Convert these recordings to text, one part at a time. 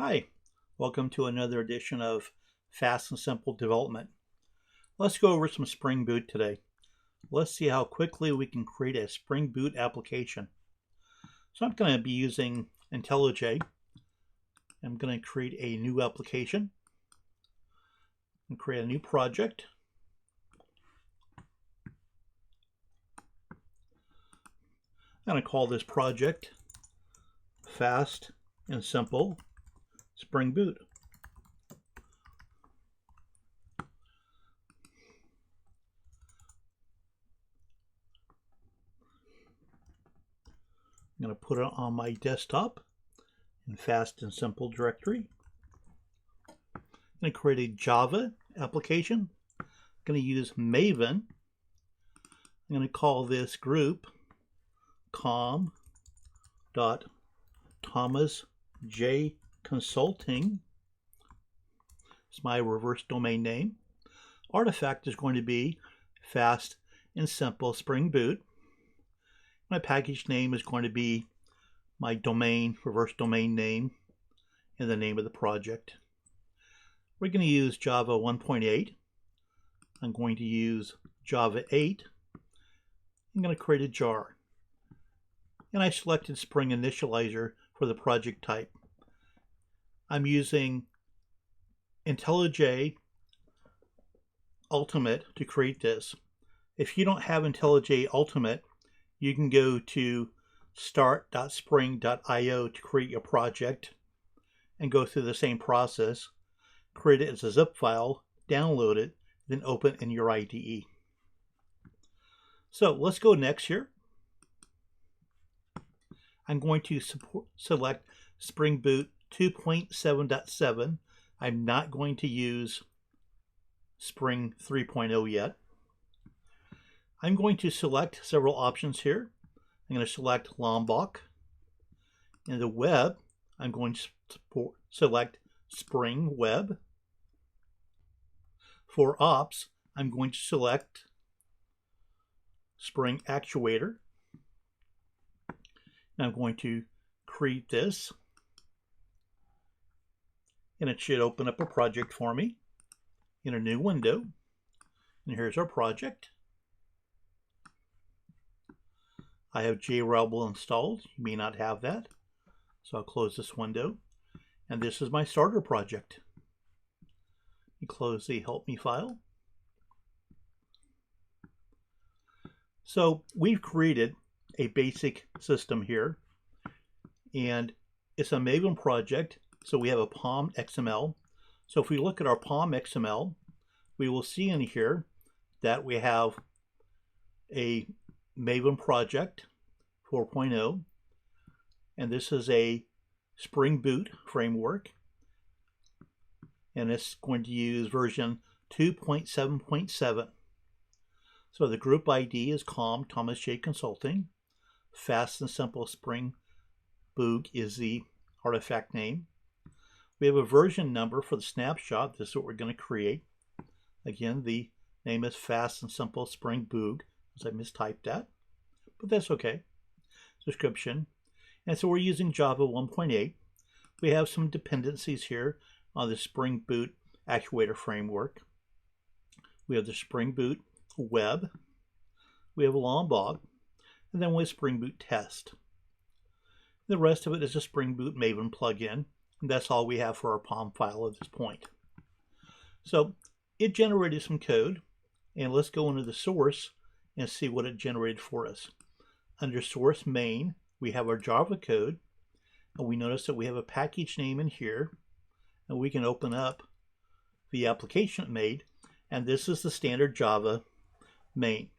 Hi, welcome to another edition of Fast and Simple Development. Let's go over some Spring Boot today. Let's see how quickly we can create a Spring Boot application. So I'm going to be using IntelliJ. I'm going to create a new application and create a new project. I'm going to call this project Fast and Simple Spring Boot. I'm going to put it on my desktop in Fast and Simple directory. I'm going to create a Java application. I'm going to use Maven. I'm going to call this group com.thomasjconsulting. It's my reverse domain name. Artifact is going to be Fast and Simple Spring Boot. My package name is going to be my domain, reverse domain name, and the name of the project. We're going to use Java 1.8. I'm going to use Java 8. I'm going to create a jar. And I selected Spring Initializer for the project type. I'm using IntelliJ Ultimate to create this. If you don't have IntelliJ Ultimate, you can go to start.spring.io to create your project and go through the same process. Create it as a zip file, download it, then open in your IDE. So let's go next here. I'm going to select Spring Boot 2.7.7. I'm not going to use Spring 3.0 yet. I'm going to select several options here. I'm going to select Lombok. In the web, I'm going to select Spring Web. For ops, I'm going to select Spring Actuator. And I'm going to create this. And it should open up a project for me in a new window. And here's our project. I have JRebel installed. You may not have that. So I'll close this window. And this is my starter project. You close the help me file. So we've created a basic system here. And it's a Maven project. So we have a POM XML. So if we look at our POM XML, we will see in here that we have a Maven project 4.0, and this is a Spring Boot framework, and it's going to use version 2.7.7. So the group ID is Thomas J Consulting. Fast and Simple Spring Boot is the artifact name. We have a version number for the snapshot. This is what we're going to create. Again, the name is Fast and Simple Spring Boot, as I mistyped that, but that's okay. Description. And so we're using Java 1.8. We have some dependencies here on the Spring Boot Actuator framework. We have the Spring Boot Web. We have Lombok. And then we have Spring Boot Test. The rest of it is a Spring Boot Maven plugin. And that's all we have for our POM file at this point. So it generated some code. And let's go into the source and see what it generated for us. Under source main, we have our Java code, and we notice that we have a package name in here, and we can open up the application it made, and this is the standard Java main.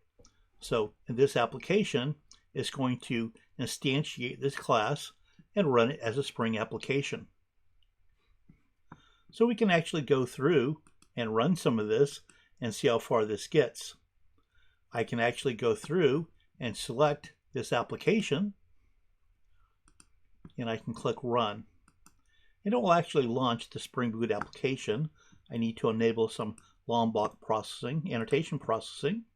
So in this application, it's going to instantiate this class and run it as a Spring application. So we can actually go through and run some of this and see how far this gets. I can actually go through and select this application, and I can click Run. And it will actually launch the Spring Boot application. I need to enable some Lombok processing, annotation processing,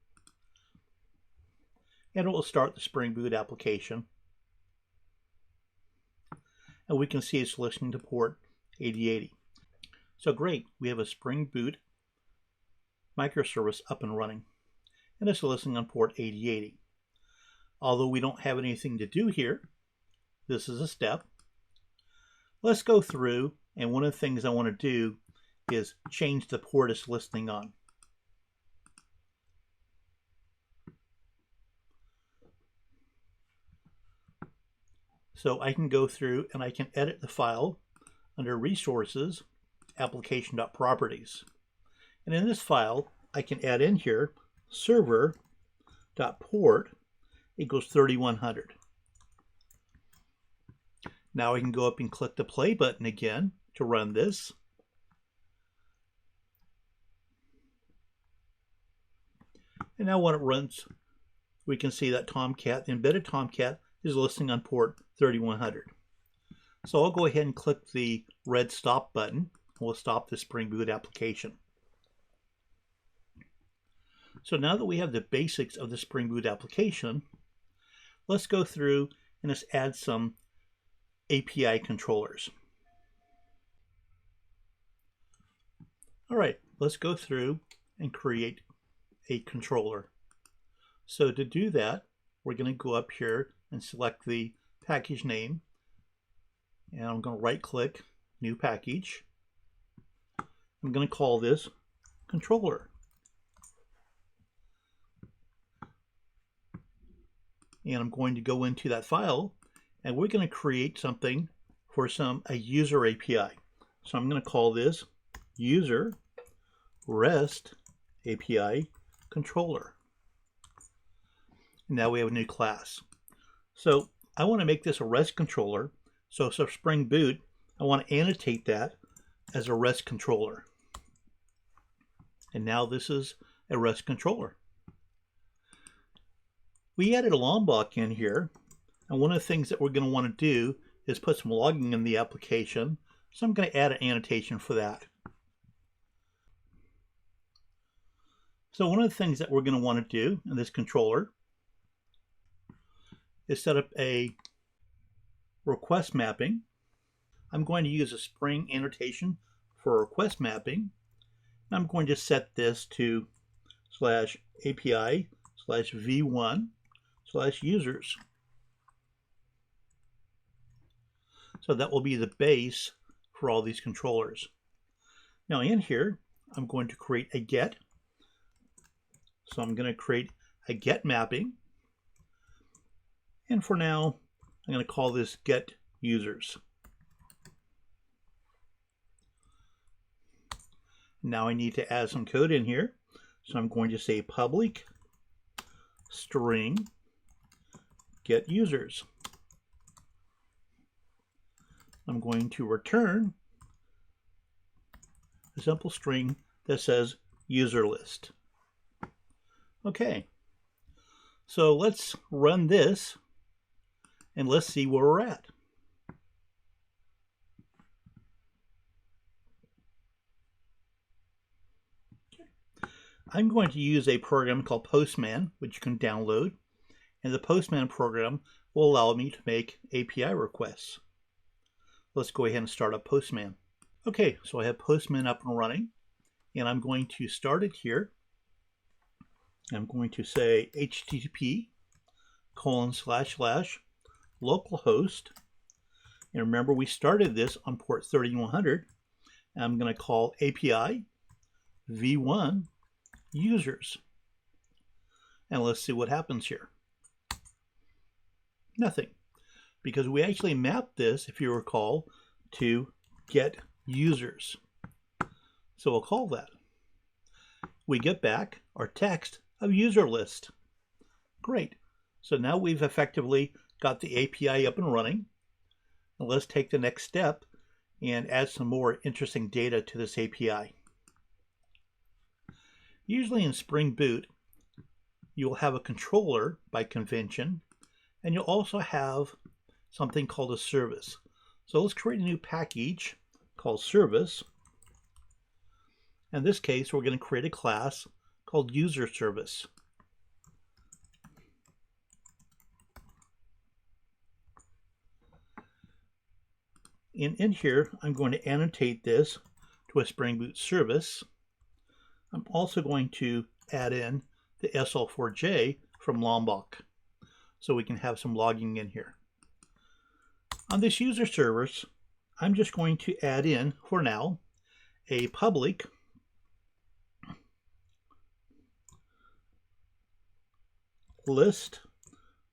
and it will start the Spring Boot application. And we can see it's listening to port 8080. So great, we have a Spring Boot microservice up and running, and it's listening on port 8080. Although we don't have anything to do here, this is a step. Let's go through, and one of the things I want to do is change the port it's listening on. So I can go through and I can edit the file under Resources, Application.Properties. And in this file, I can add in here server.port equals 3100. Now I can go up and click the play button again to run this. And now when it runs, we can see that Tomcat, the embedded Tomcat, is listening on port 3100. So I'll go ahead and click the red stop button. We'll stop the Spring Boot application. So now that we have the basics of the Spring Boot application, let's go through and let's add some API controllers. All right, let's go through and create a controller. So to do that, we're going to go up here and select the package name, and I'm going to right click, new package. I'm going to call this controller. And I'm going to go into that file, and we're going to create something for a user API. So I'm going to call this user REST API controller. And now we have a new class. So I want to make this a REST controller. So Spring Boot, I want to annotate that as a REST controller. And now this is a REST controller. We added a Lombok in here, and one of the things that we're going to want to do is put some logging in the application. So I'm going to add an annotation for that. So one of the things that we're going to want to do in this controller is set up a request mapping. I'm going to use a Spring annotation for request mapping. I'm going to set this to /API/v1/users. So that will be the base for all these controllers. Now in here, I'm going to create a get. So I'm going to create a get mapping. And for now, I'm going to call this get users. Now I need to add some code in here. So I'm going to say public string get users. I'm going to return a simple string that says user list. Okay, so let's run this and let's see where we're at. I'm going to use a program called Postman, which you can download, and the Postman program will allow me to make API requests. Let's go ahead and start up Postman. Okay, so I have Postman up and running, and I'm going to start it here. I'm going to say http://localhost, and remember we started this on port 3100. I'm going to call API v1 users, and let's see what happens here. Nothing, because we actually mapped this, if you recall, to get users. So we'll call that. We get back our text of user list. Great. So now we've effectively got the API up and running. And let's take the next step and add some more interesting data to this API. Usually in Spring Boot, you'll have a controller by convention, and you'll also have something called a service. So let's create a new package called service. In this case, we're going to create a class called user service. And in here, I'm going to annotate this to a Spring Boot service. I'm also going to add in the SL4J from Lombok, so we can have some logging in here. On this user service, I'm just going to add in, for now, a public list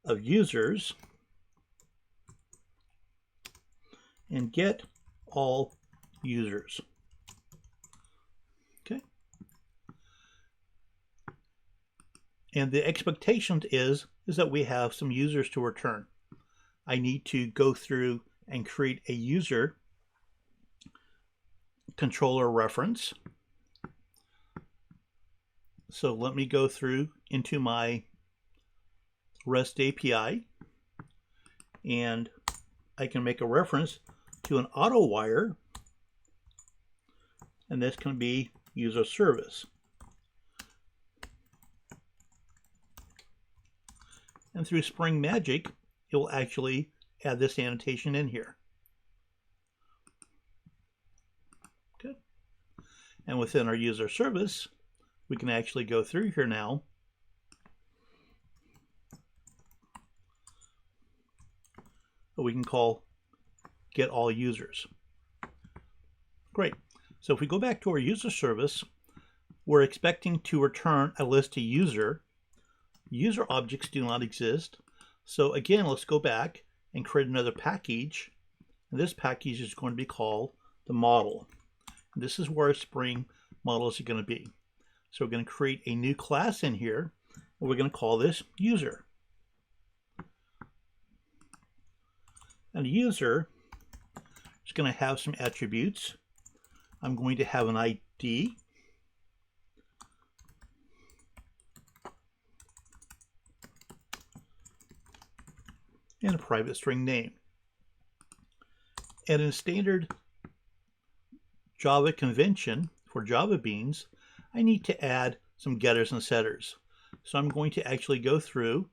of users and get all users. Okay. And the expectation is that we have some users to return. I need to go through and create a user controller reference. So let me go through into my REST API, and I can make a reference to an auto wire, and this can be user service. And through Spring Magic, it will actually add this annotation in here. Good. And within our user service, we can actually go through here now we can call get all users. Great. So if we go back to our user service, we're expecting to return a list of user. User objects do not exist. So again, let's go back and create another package. And this package is going to be called the model. And this is where our Spring models are going to be. So we're going to create a new class in here, and we're going to call this user. And the user is going to have some attributes. I'm going to have an ID. And a private string name. And in standard Java convention for Java beans, I need to add some getters and setters. So I'm going to actually go through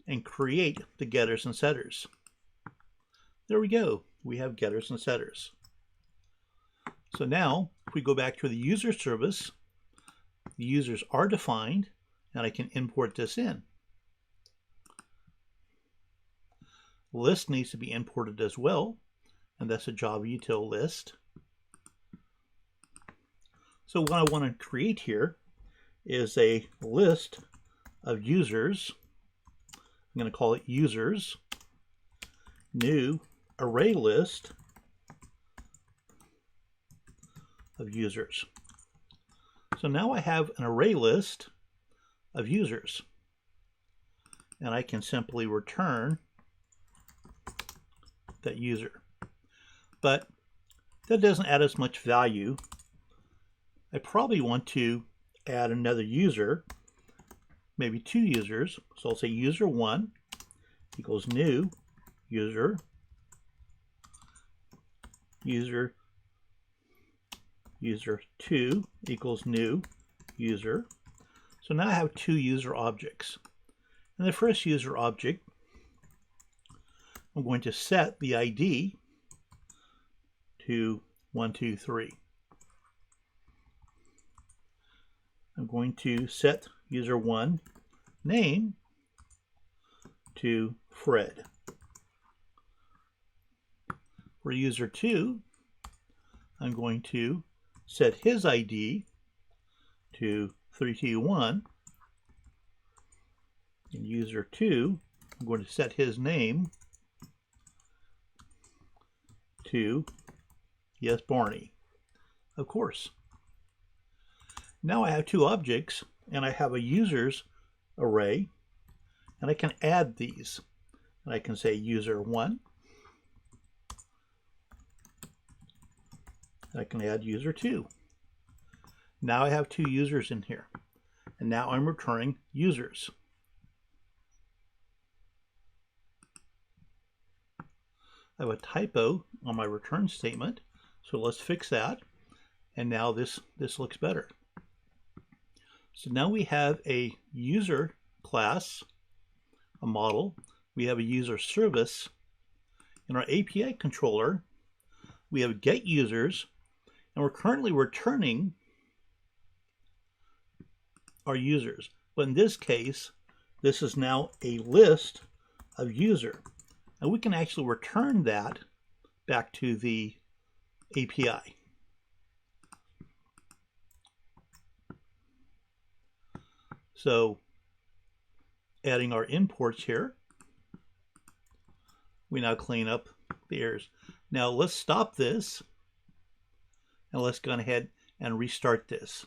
and create the getters and setters. There we go. We have getters and setters. So now, if we go back to the user service, the users are defined, and I can import this in. List needs to be imported as well, and that's a Java util list. So what I want to create here is a list of users. I'm going to call it users, new array list of users. So now I have an array list of users, and I can simply return that user. But that doesn't add as much value. I probably want to add another user, maybe two users. So I'll say user1 equals new user, user2 equals new user. So now I have two user objects. And the first user object, I'm going to set the ID to 123. I'm going to set user1 name to Fred. For user2, I'm going to set his ID to 321. And user2, I'm going to set his name to, yes, Barney, of course. Now I have two objects, and I have a users array, and I can add these. And I can say user1. I can add user2. Now I have two users in here, and now I'm returning users. I have a typo on my return statement, so let's fix that. And now this looks better. So now we have a user class, a model. We have a user service. In our API controller, we have get users, and we're currently returning our users. But in this case, this is now a list of user. And we can actually return that back to the API. So adding our imports here, we now clean up the errors. Now let's stop this and let's go ahead and restart this.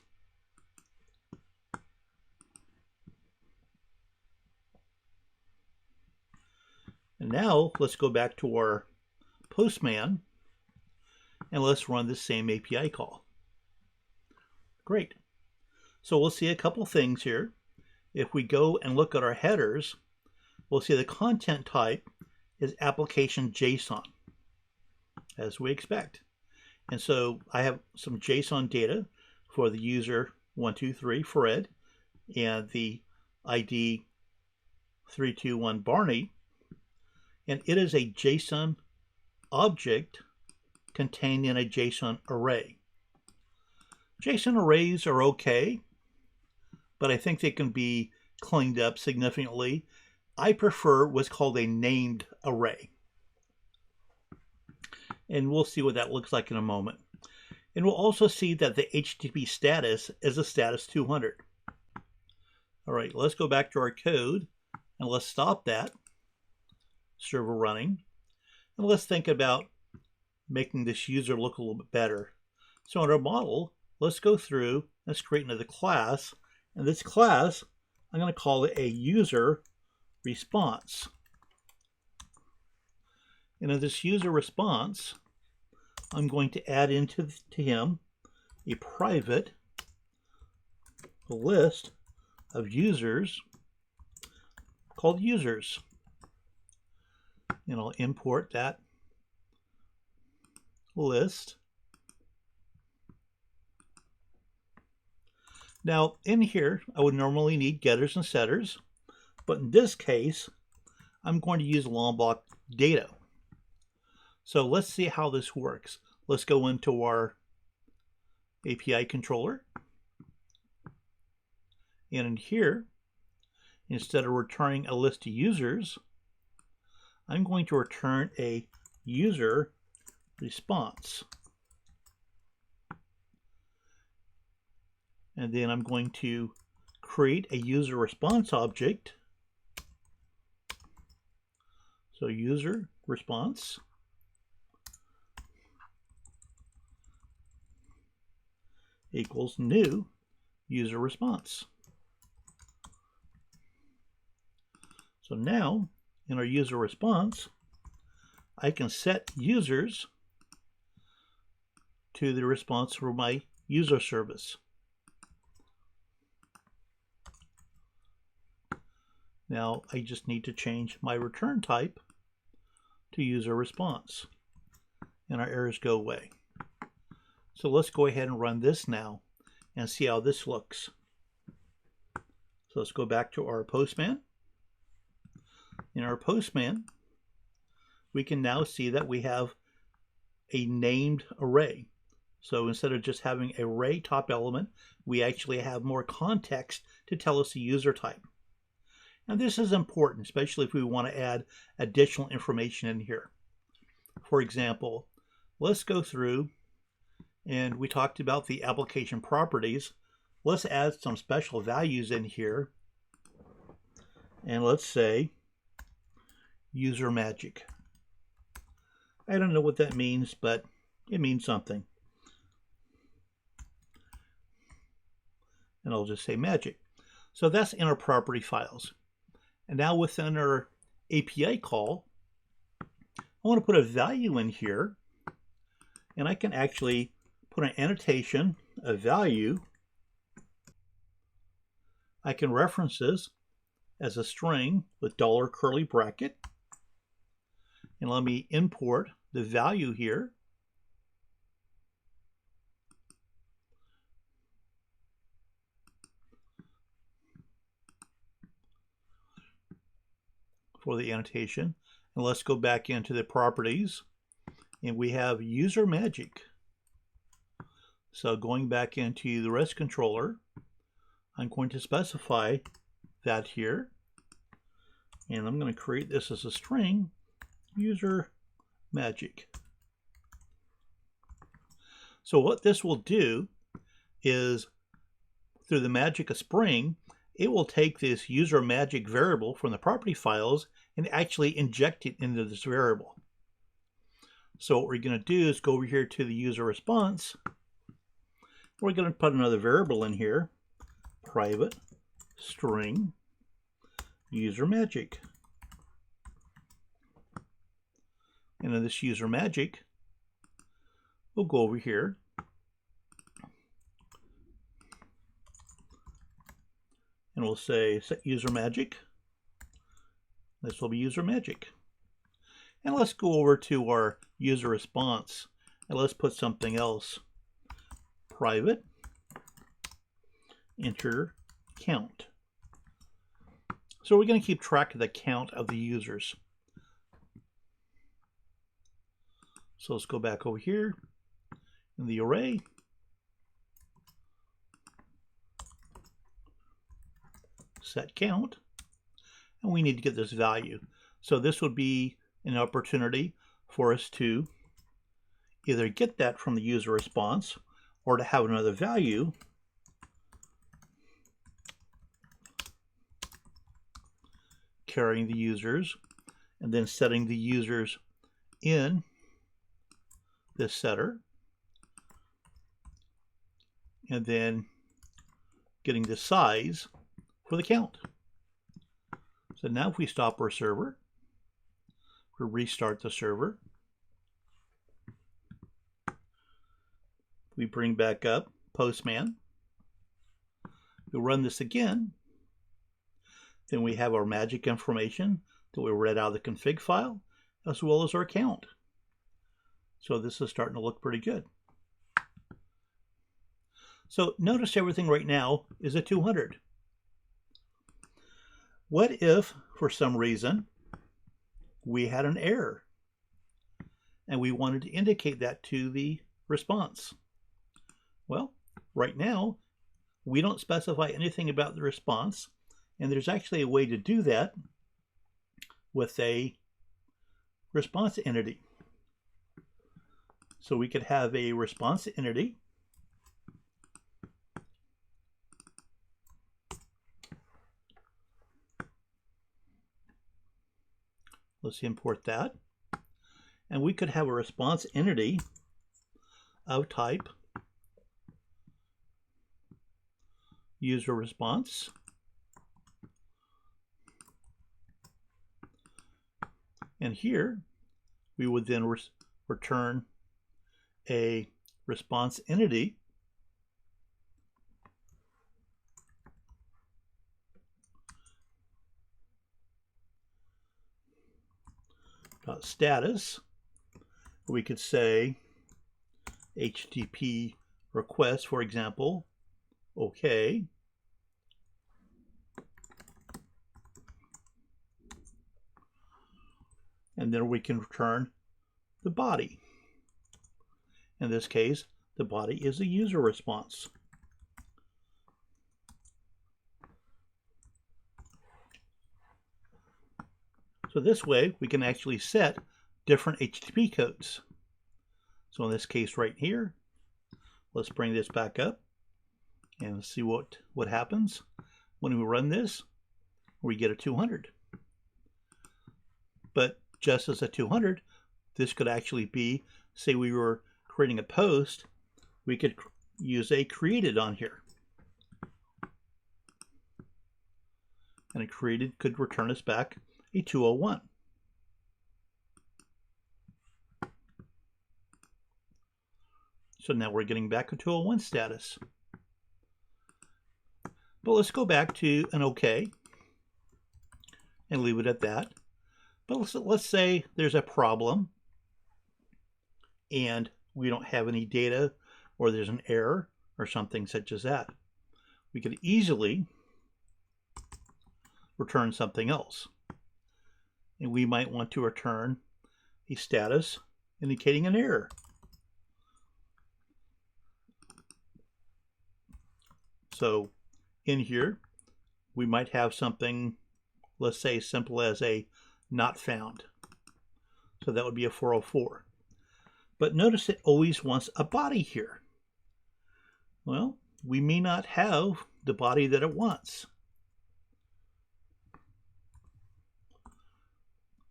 And now let's go back to our Postman and let's run the same API call. Great. So we'll see a couple things here. If we go and look at our headers, we'll see the content type is application JSON, as we expect. And so I have some JSON data for the user 123 Fred and the ID 321 Barney, and it is a JSON object contained in a JSON array. JSON arrays are okay, but I think they can be cleaned up significantly. I prefer what's called a named array. And we'll see what that looks like in a moment. And we'll also see that the HTTP status is a status 200. All right, let's go back to our code and let's stop that server running. And let's think about making this user look a little bit better. So in our model, let's go through, let's create another class. And this class, I'm going to call it a user response. And in this user response, I'm going to add into him a private list of users called users. And I'll import that list. Now in here, I would normally need getters and setters, but in this case, I'm going to use Lombok data. So let's see how this works. Let's go into our API controller. And in here, instead of returning a list of users, I'm going to return a user response. And then I'm going to create a user response object. So user response equals new user response. So now in our user response, I can set users to the response for my user service. Now I just need to change my return type to user response, and our errors go away. So let's go ahead and run this now and see how this looks. So let's go back to our Postman. In our Postman, we can now see that we have a named array. So instead of just having an array top element, we actually have more context to tell us the user type. And this is important, especially if we want to add additional information in here. For example, let's go through, and we talked about the application properties. Let's add some special values in here. And let's say user magic. I don't know what that means, but it means something. And I'll just say magic. So that's in our property files. And now within our API call, I want to put a value in here, and I can actually put an annotation, a value. I can reference this as a string with $ curly bracket. And let me import the value here. For the annotation. And let's go back into the properties and we have user magic. So going back into the REST controller, I'm going to specify that here, and I'm going to create this as a string, user magic. So what this will do is, through the magic of Spring, it will take this user magic variable from the property files and actually inject it into this variable. So what we're going to do is go over here to the user response. We're going to put another variable in here, private string user magic. And in this user magic, we'll go over here and we'll say set user magic. This will be user magic. And let's go over to our user response and let's put something else. Private enter count. So we're going to keep track of the count of the users. So let's go back over here in the array. Set count. And we need to get this value. So this would be an opportunity for us to either get that from the user response or to have another value carrying the users and then setting the users in this setter and then getting the size for the count. So now if we stop our server, we restart the server, we bring back up Postman, we run this again, then we have our magic information that we read out of the config file as well as our count. So this is starting to look pretty good. So notice everything right now is at 200. What if, for some reason, we had an error and we wanted to indicate that to the response? Well, right now, we don't specify anything about the response, and there's actually a way to do that with a response entity. So we could have a response entity let's import that. And we could have a response entity of type user response. And here we would then return a response entity status. We could say HTTP request, for example, OK. And then we can return the body. In this case, the body is a user response. So this way, we can actually set different HTTP codes. So in this case right here, let's bring this back up and see what happens. When we run this, we get a 200. But just as a 200, this could actually be, say we were creating a post, we could use a created on here. And a created could return us back a 201. So now we're getting back a 201 status. But let's go back to an OK and leave it at that. But let's say there's a problem and we don't have any data, or there's an error or something such as that. We could easily return something else. And we might want to return a status indicating an error. So in here, we might have something, let's say, simple as a not found. So that would be a 404. But notice it always wants a body here. Well, we may not have the body that it wants.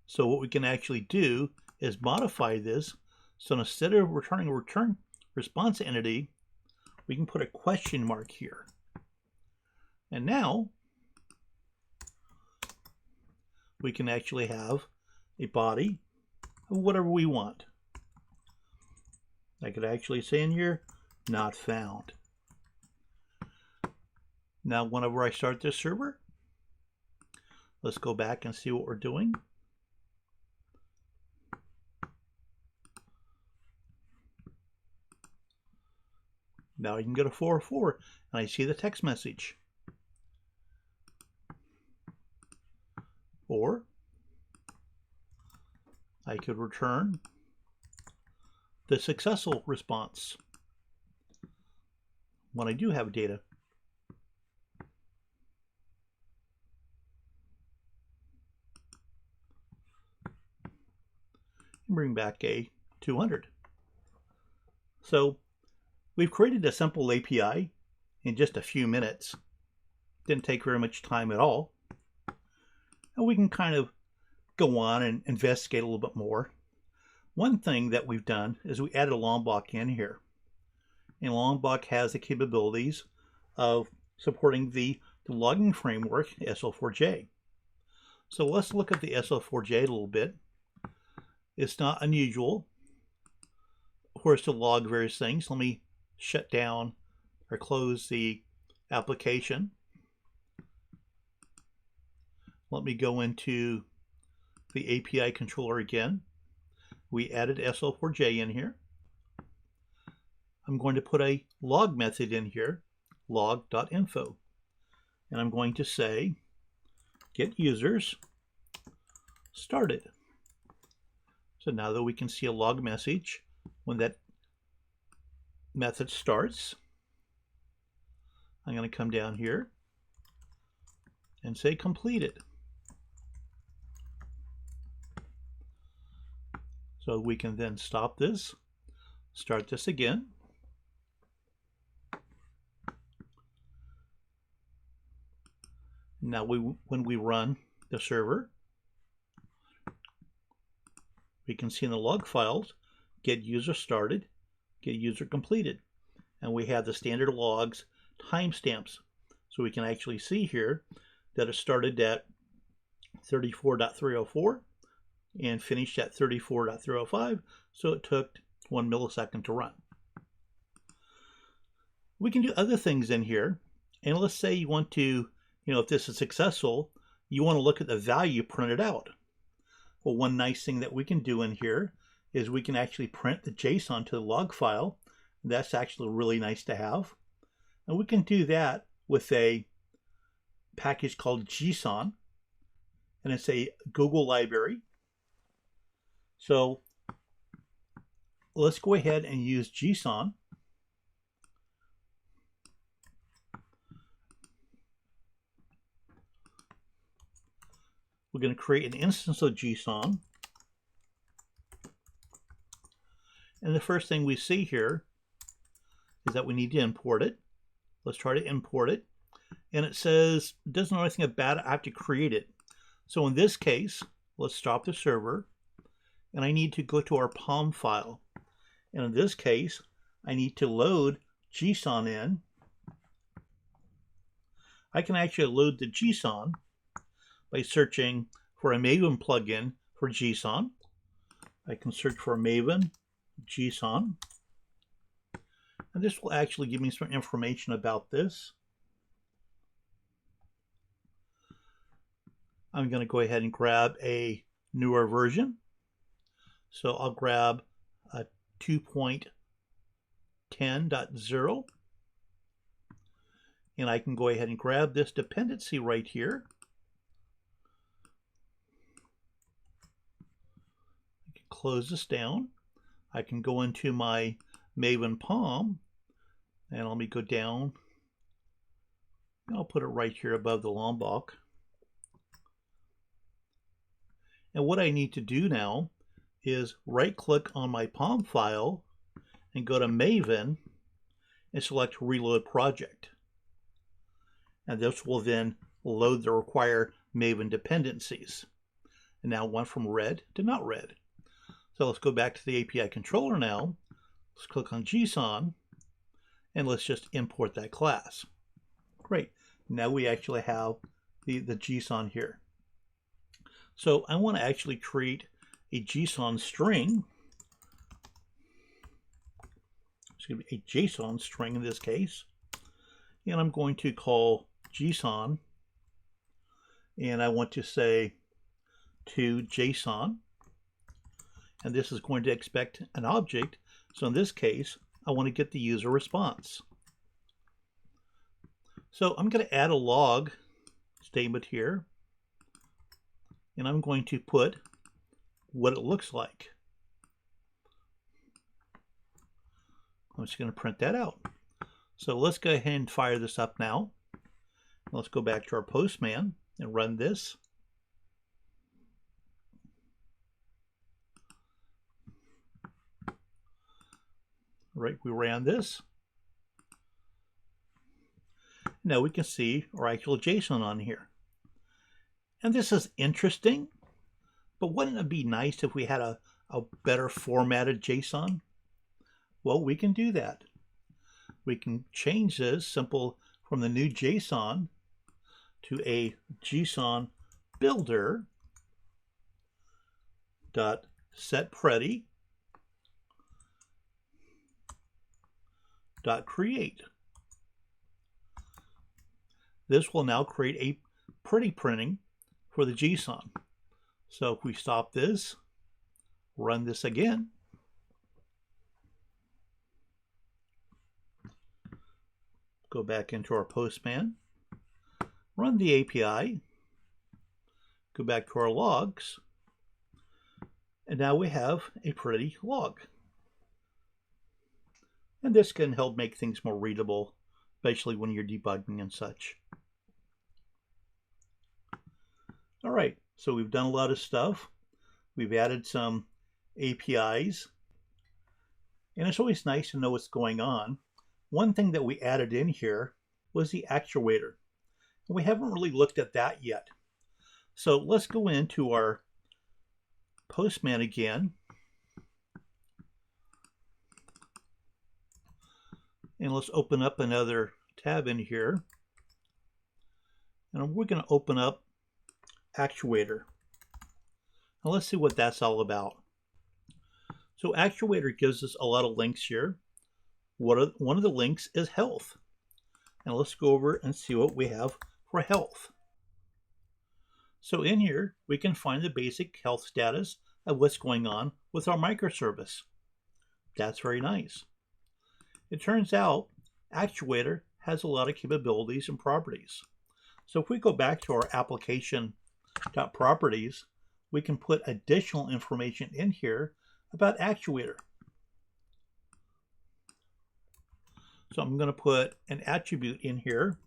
So what we can actually do is modify this. So instead of returning a return response entity, we can put a question mark here. And now we can actually have a body of whatever we want. I could actually say in here, not found. Now, whenever I start this server, let's go back and see what we're doing. Now I can get a 404 and I see the text message. Or I could return the successful response when I do have data. Bring back a 200. So we've created a simple API in just a few minutes. Didn't take very much time at all. And we can kind of go on and investigate a little bit more. One thing that we've done is we added a Lombok in here. And Lombok has the capabilities of supporting the logging framework SL4J. So let's look at the SL4J a little bit. It's not unusual for us to log various things. Let me shut down or close the application. Let me go into the API controller again. We added SL4J in here. I'm going to put a log method in here, log.info. And I'm going to say, get users started. So now that we can see a log message when that method starts, I'm going to come down here and say completed. So we can then stop this, start this again. Now when we run the server, we can see in the log files, get user started, get user completed. And we have the standard logs timestamps. So we can actually see here that it started at 34.304 and finished at 34.305. So it took 1 millisecond to run. We can do other things in here. And let's say you want to, if this is successful, you want to look at the value printed out. Well, one nice thing that we can do in here is we can actually print the JSON to the log file. That's actually really nice to have. And we can do that with a package called JSON. And it's a Google library. So let's go ahead and use JSON. We're going to create an instance of JSON. And the first thing we see here is that we need to import it. Let's try to import it. And it says, it doesn't know anything about it, I have to create it. So in this case, let's stop the server. And I need to go to our POM file. And in this case, I need to load JSON in. I can actually load the JSON by searching for a Maven plugin for JSON. I can search for Maven JSON. And this will actually give me some information about this. I'm going to go ahead and grab a newer version. So I'll grab a 2.10.0. And I can go ahead and grab this dependency right here. I can close this down. I can go into my Maven POM, and let me go down. I'll put it right here above the Lombok. And what I need to do now is right-click on my POM file and go to Maven and select Reload Project. And this will then load the required Maven dependencies. And now went from red to not red. So let's go back to the API controller now. Let's click on JSON, and let's just import that class. Great. Now we actually have the JSON here. So I want to actually create a JSON string. It's going to be a JSON string in this case. And I'm going to call JSON. And I want to say to JSON. And this is going to expect an object. So in this case, I want to get the user response. So I'm going to add a log statement here. And I'm going to put what it looks like. I'm just going to print that out. So let's go ahead and fire this up now. Let's go back to our Postman and run this. Right, we ran this. Now we can see our actual JSON on here. And this is interesting, but wouldn't it be nice if we had a better formatted JSON? Well, we can do that. We can change this simple from the new JSON to a JSON builder dot set pretty dot create. This will now create a pretty printing for the JSON. So if we stop this, run this again, go back into our Postman, run the API, go back to our logs, and now we have a pretty log. And this can help make things more readable, especially when you're debugging and such. All right, so we've done a lot of stuff. We've added some APIs, and it's always nice to know what's going on. One thing that we added in here was the actuator. And we haven't really looked at that yet. So let's go into our Postman again. And let's open up another tab in here. And we're going to open up Actuator. Now let's see what that's all about. So Actuator gives us a lot of links here. One of the links is health. And let's go over and see what we have for health. So in here, we can find the basic health status of what's going on with our microservice. That's very nice. It turns out Actuator has a lot of capabilities and properties. So if we go back to our application.properties, we can put additional information in here about Actuator. So I'm going to put an attribute in here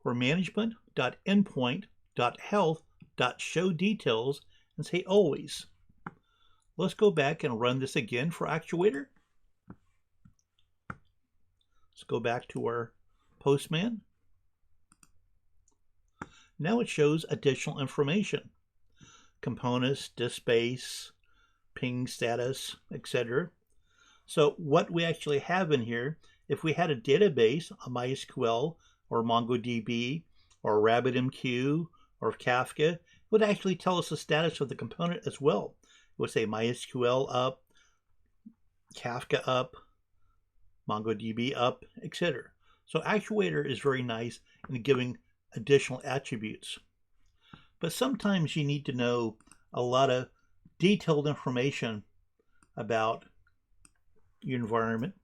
for management.endpoint.health.showDetails and say always. Let's go back and run this again for Actuator. Let's go back to our Postman. Now it shows additional information. Components, disk space, ping status, etc. So what we actually have in here, if we had a database, a MySQL or MongoDB or RabbitMQ or Kafka, it would actually tell us the status of the component as well. It would say MySQL up, Kafka up, MongoDB up, etc. So Actuator is very nice in giving additional attributes. But sometimes you need to know a lot of detailed information about your environment.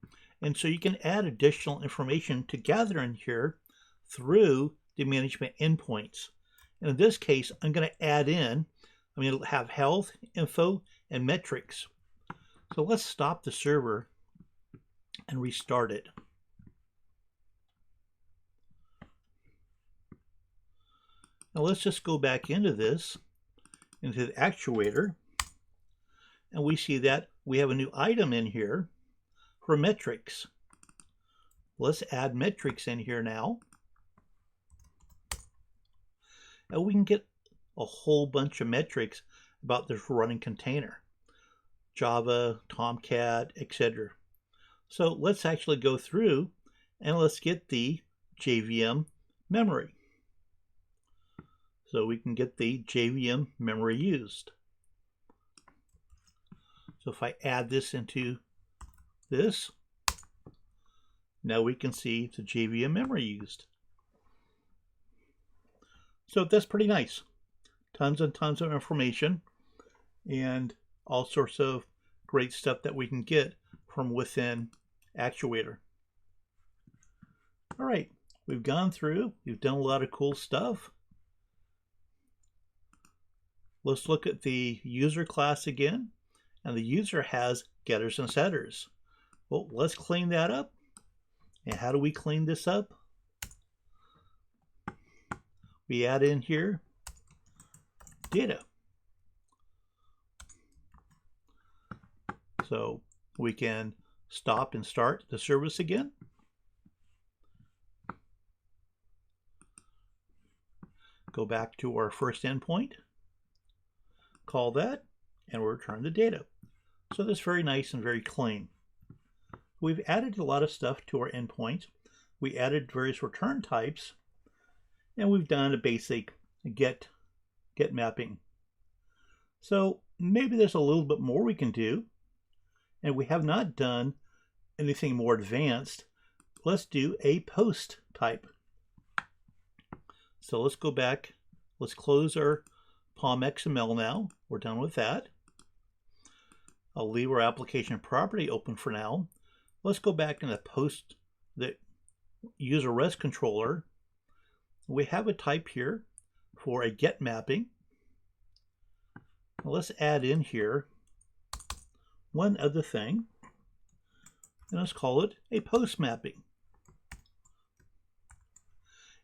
And so you can add additional information to gather in here through the management endpoints. And in this case, I'm going to add in, I'm going to have health, info, and metrics. So let's stop the server and restart it. Now let's just go back into this, into the Actuator, and we see that we have a new item in here for metrics. Let's add metrics in here now. And we can get a whole bunch of metrics about this running container. Java, Tomcat, etc. So let's actually go through and let's get the JVM memory. So we can get the JVM memory used. So if I add this into this, now we can see the JVM memory used. So that's pretty nice. Tons and tons of information and all sorts of great stuff that we can get from within Actuator. All right, we've gone through, we've done a lot of cool stuff. Let's look at the user class again, and the user has getters and setters. Well, let's clean that up. And how do we clean this up? We add in here data. So we can stop and start the service again. Go back to our first endpoint, call that, and we'll return the data. So that's very nice and very clean. We've added a lot of stuff to our endpoint. We added various return types, and we've done a basic get mapping. So maybe there's a little bit more we can do, and we have not done anything more advanced. Let's do a post type. So let's go back, let's close our POM XML now. We're done with that. I'll leave our application property open for now. Let's go back in the post, the user REST controller. We have a type here for a get mapping. Now let's add in here one other thing, and let's call it a post mapping.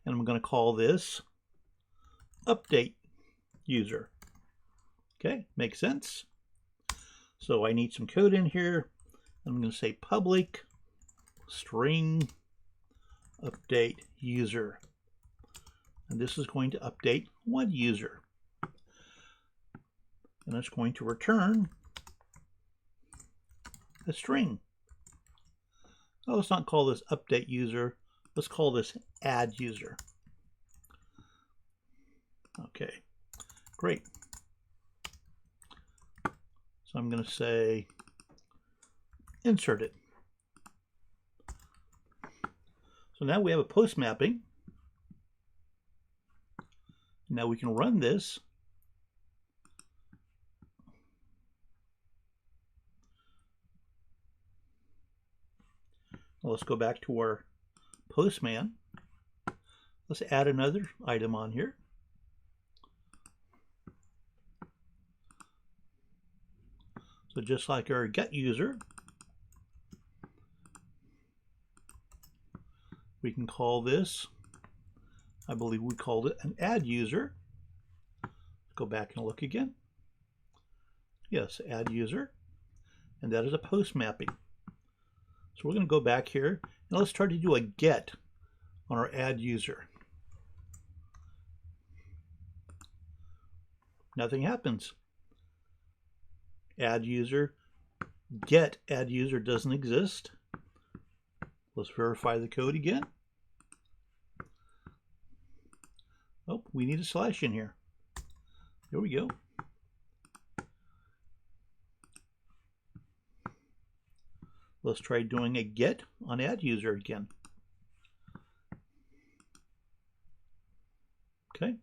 And I'm going to call this update user. Okay, makes sense. So I need some code in here. I'm going to say public string update user. And this is going to update one user. And it's going to return a string. Oh, let's not call this update user. Let's call this add user. Okay, great. So I'm going to say insert it. So now we have a post mapping. Now we can run this. Well, let's go back to our postman. Let's add another item on here. So just like our get user, we can call this, I believe we called it an add user. Go back and look again. Yes, add user. And that is a post mapping. So we're going to go back here and let's try to do a get on our add user. Nothing happens. Add user, get add user doesn't exist. Let's verify the code again. Oh, we need a slash in here. There we go. Let's try doing a get on add user again. Okay.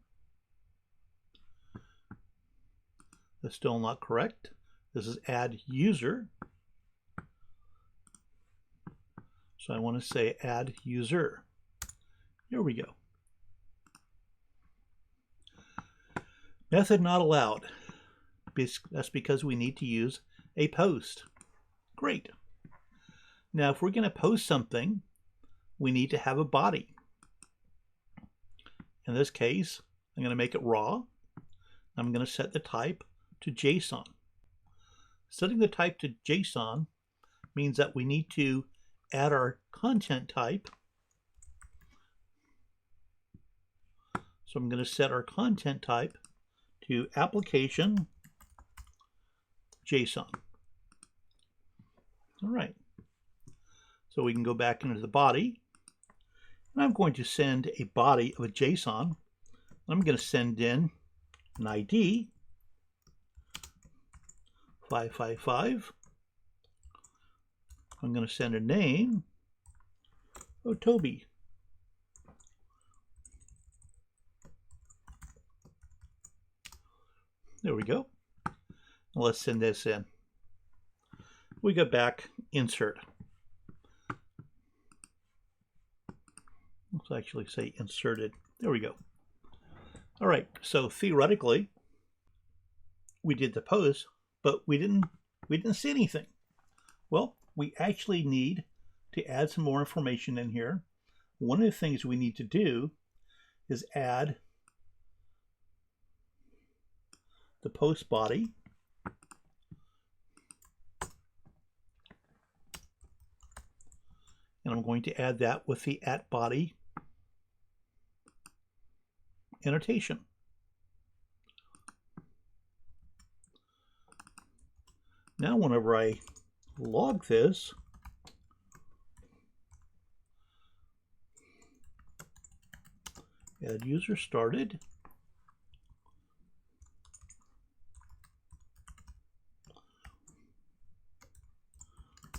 That's still not correct. This is add user. So I want to say add user. There we go. Method not allowed. That's because we need to use a post. Great. Now, if we're going to post something, we need to have a body. In this case, I'm going to make it raw. I'm going to set the type to JSON. Setting the type to JSON means that we need to add our content type. So I'm going to set our content type to application JSON. All right. So we can go back into the body, and I'm going to send a body of a JSON. I'm going to send in an ID 555. I'm going to send a name, Toby. There we go. Let's send this in. We go back, insert. Let's actually say inserted. There we go. All right, so theoretically, we did the post, but we didn't see anything. Well, we actually need to add some more information in here. One of the things we need to do is add the post body. And I'm going to add that with the @body annotation. Now, whenever I log this, add user started,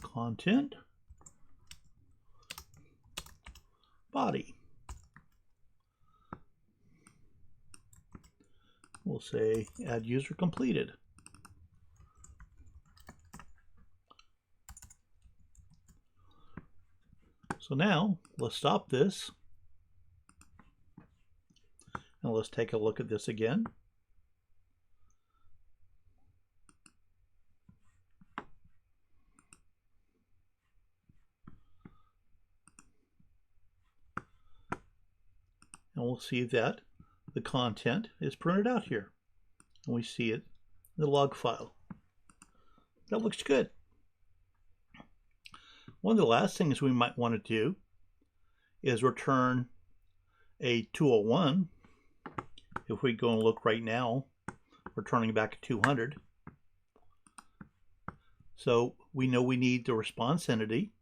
content, body. We'll say add user completed. So now let's stop this and let's take a look at this again. And we'll see that the content is printed out here. And we see it in the log file. That looks good. One of the last things we might want to do is return a 201. If we go and look right now, returning back a 200. So we know we need the response entity.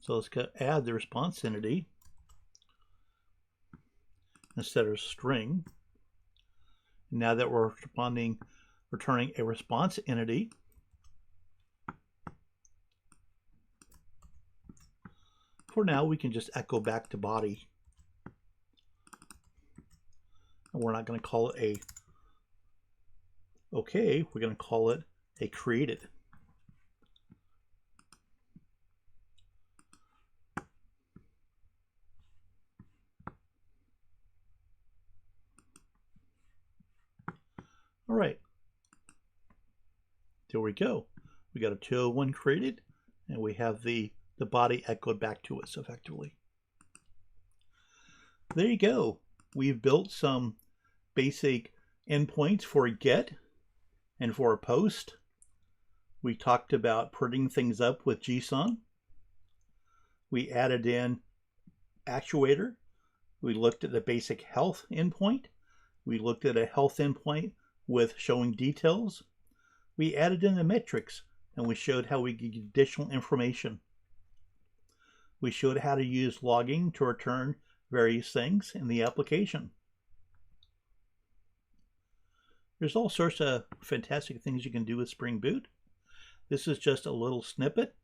So let's add the response entity instead of string. Now that we're returning a response entity, for now we can just echo back to body. And we're not going to call it a OK, we're going to call it a created. All right, there we go. We got a 201 created, and we have the body echoed back to us effectively. There you go. We've built some basic endpoints for a get and for a post. We talked about printing things up with JSON. We added in Actuator. We looked at the basic health endpoint. We looked at a health endpoint with showing details. We added in the metrics, and we showed how we get additional information. We showed how to use logging to return various things in the application. There's all sorts of fantastic things you can do with Spring Boot. This is just a little snippet.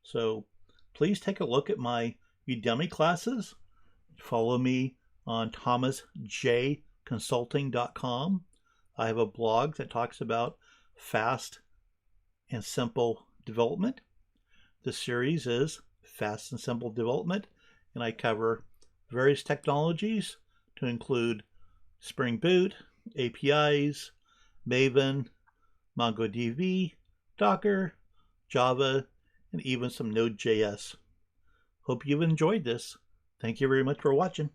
So please take a look at my Udemy classes. Follow me on thomasjconsulting.com. I have a blog that talks about fast and simple development. The series is Fast and Simple Development, and I cover various technologies to include Spring Boot, APIs, Maven, MongoDB, Docker, Java, and even some Node.js. Hope you've enjoyed this. Thank you very much for watching.